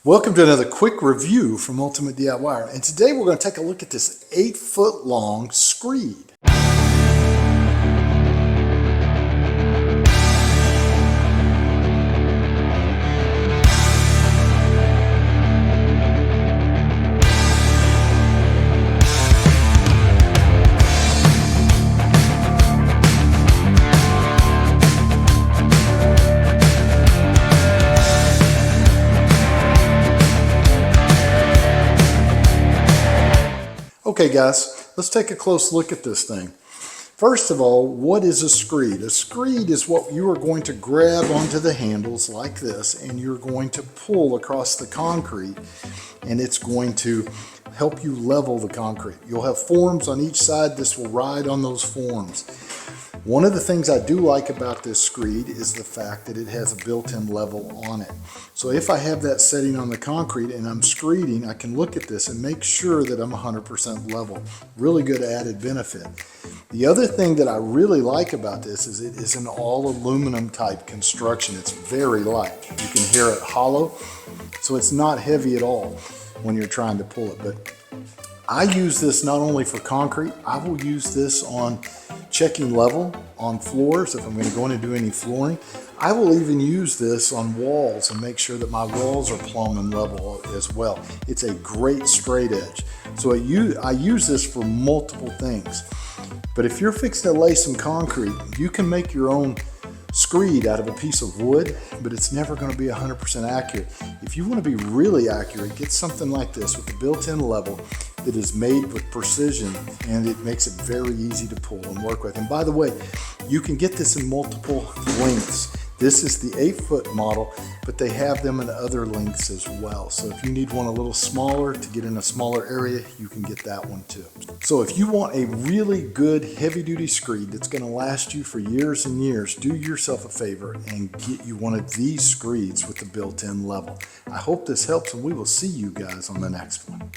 Welcome to another quick review from Ultimate DIYer, and today we're going to take a look at this 8-foot long screed. Okay guys, let's take a close look at this thing. First of all, what is a screed? A screed is what you are going to grab onto the handles like this, and you're going to pull across the concrete, and it's going to help you level the concrete. You'll have forms on each side. This will ride on those forms. One of the things I do like about this screed is the fact that it has a built-in level on it. So if I have that setting on the concrete and I'm screeding, I can look at this and make sure that I'm 100% level. Really good added benefit. The other thing that I really like about this is it is an all aluminum type construction. It's very light. You can hear it hollow, so it's not heavy at all when you're trying to pull it. But I use this not only for concrete, I will use this on checking level on floors. If I'm going to go in and do any flooring, I will even use this on walls and make sure that my walls are plumb and level as well. It's a great straight edge. So I use this for multiple things. But if you're fixing to lay some concrete, you can make your own screed out of a piece of wood, but it's never going to be 100% accurate. If you want to be really accurate, get something like this with a built-in level that is made with precision, and it makes it very easy to pull and work with. And by the way, you can get this in multiple lengths. This is the 8-foot model, but they have them in other lengths as well. So if you need one a little smaller to get in a smaller area, you can get that one too. So if you want a really good heavy-duty screed that's going to last you for years and years, do yourself a favor and get you one of these screeds with the built-in level. I hope this helps, and we will see you guys on the next one.